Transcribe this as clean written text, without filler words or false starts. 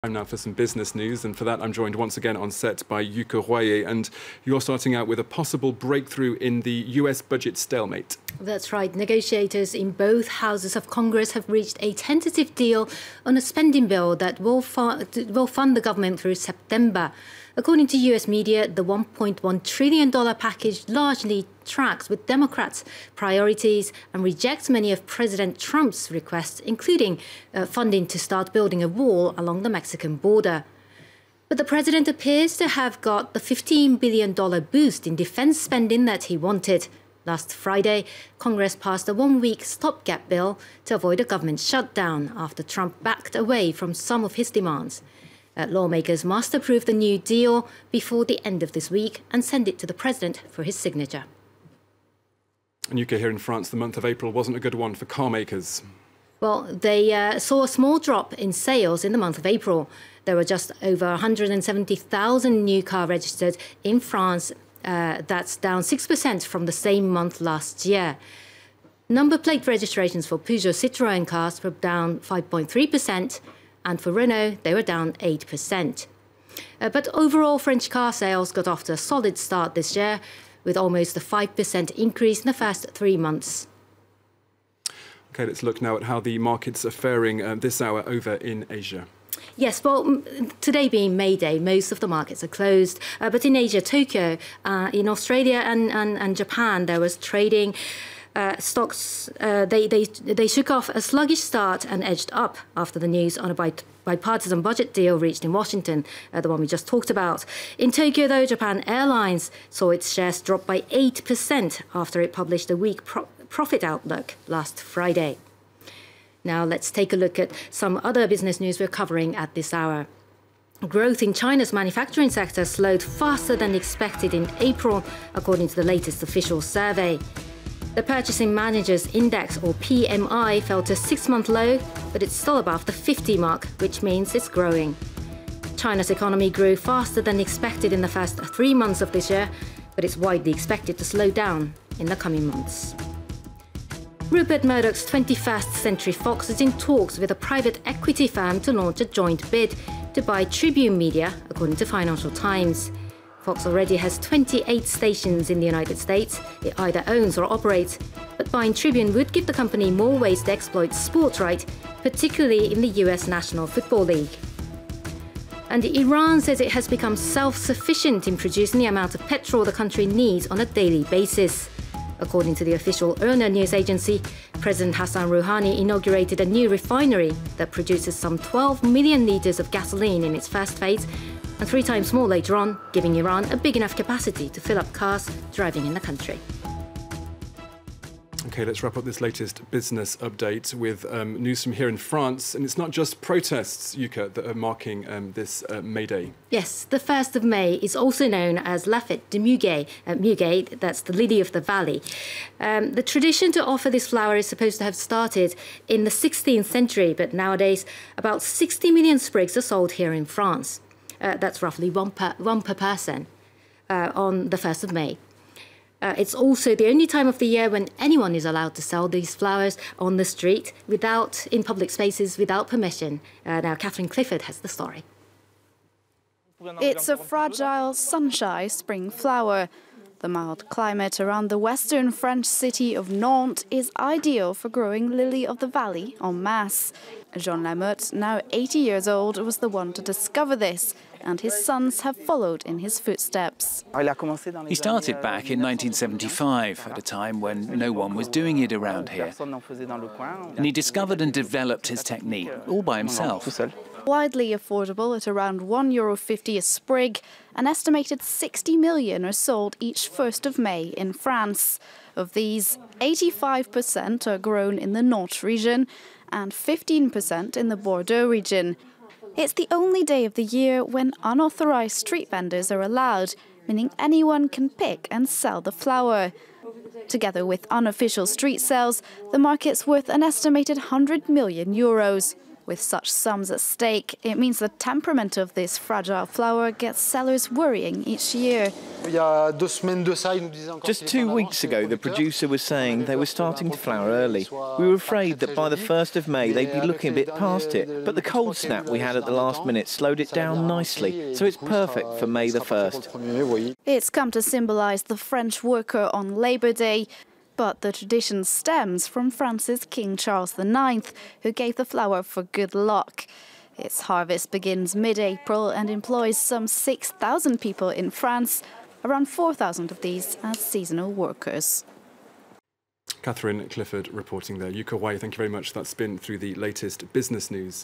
Time now for some business news, and for that I'm joined once again on set by Yuka Royer, and you're starting out with a possible breakthrough in the US budget stalemate. That's right. Negotiators in both houses of Congress have reached a tentative deal on a spending bill that will fund the government through September. According to US media, the $1.1 trillion package largely tracks with Democrats' priorities and rejects many of President Trump's requests, including funding to start building a wall along the Mexican border. But the president appears to have got the $15 billion boost in defense spending that he wanted. Last Friday, Congress passed a one-week stopgap bill to avoid a government shutdown after Trump backed away from some of his demands. Lawmakers must approve the new deal before the end of this week and send it to the president for his signature. And UK, here in France, the month of April wasn't a good one for car makers. Well, they saw a small drop in sales in the month of April. There were just over 170,000 new cars registered in France. That's down 6% from the same month last year. Number plate registrations for Peugeot Citroën cars were down 5.3%, and for Renault, they were down 8%. But overall, French car sales got off to a solid start this year, with almost a 5% increase in the first 3 months. OK, let's look now at how the markets are faring this hour over in Asia. Yes, well, today being May Day, most of the markets are closed. But in Asia, Tokyo, in Australia and Japan, there was trading. Stocks, they shook off a sluggish start and edged up after the news on a bipartisan budget deal reached in Washington, the one we just talked about. In Tokyo, though, Japan Airlines saw its shares drop by 8% after it published a weak profit outlook last Friday. Now let's take a look at some other business news we're covering at this hour. Growth in China's manufacturing sector slowed faster than expected in April, according to the latest official survey. The Purchasing Managers' Index, or PMI, fell to a 6-month low, but it's still above the 50 mark, which means it's growing. China's economy grew faster than expected in the first 3 months of this year, but it's widely expected to slow down in the coming months. Rupert Murdoch's 21st Century Fox is in talks with a private equity firm to launch a joint bid to buy Tribune Media, according to Financial Times. Fox already has 28 stations in the United States. It either owns or operates, but buying Tribune would give the company more ways to exploit sports rights, particularly in the US National Football League. And Iran says it has become self-sufficient in producing the amount of petrol the country needs on a daily basis. According to the official IRNA news agency, President Hassan Rouhani inaugurated a new refinery that produces some 12 million litres of gasoline in its first phase, and 3 times more later on, giving Iran a big enough capacity to fill up cars driving in the country. OK, let's wrap up this latest business update with news from here in France. And it's not just protests, Yuka, that are marking this May Day. Yes, the 1st of May is also known as La Fête de Muguet. Muguet, that's the lily of the valley. The tradition to offer this flower is supposed to have started in the 16th century, but nowadays about 60 million sprigs are sold here in France. That's roughly one per person on the 1st of May. It's also the only time of the year when anyone is allowed to sell these flowers on the street in public spaces without permission. Now, Catherine Clifford has the story. It's a fragile, sunshine spring flower. The mild climate around the western French city of Nantes is ideal for growing lily of the valley en masse. Jean Lamotte, now 80 years old, was the one to discover this, and his sons have followed in his footsteps. He started back in 1975, at a time when no one was doing it around here. And he discovered and developed his technique all by himself. Widely affordable at around €1.50 a sprig, an estimated 60 million are sold each 1st of May in France. Of these, 85% are grown in the Nantes region and 15% in the Bordeaux region. It's the only day of the year when unauthorized street vendors are allowed, meaning anyone can pick and sell the flower. Together with unofficial street sales, the market's worth an estimated €100 million. With such sums at stake, it means the temperament of this fragile flower gets sellers worrying each year. Just 2 weeks ago, the producer was saying they were starting to flower early. We were afraid that by the 1st of May they'd be looking a bit past it, but the cold snap we had at the last minute slowed it down nicely, so it's perfect for May the 1st. It's come to symbolise the French worker on Labour Day, but the tradition stems from France's King Charles IX, who gave the flower for good luck. Its harvest begins mid-April and employs some 6,000 people in France, around 4,000 of these as seasonal workers. Catherine Clifford reporting there. Yuka Wai, thank you very much. That's been through the latest business news.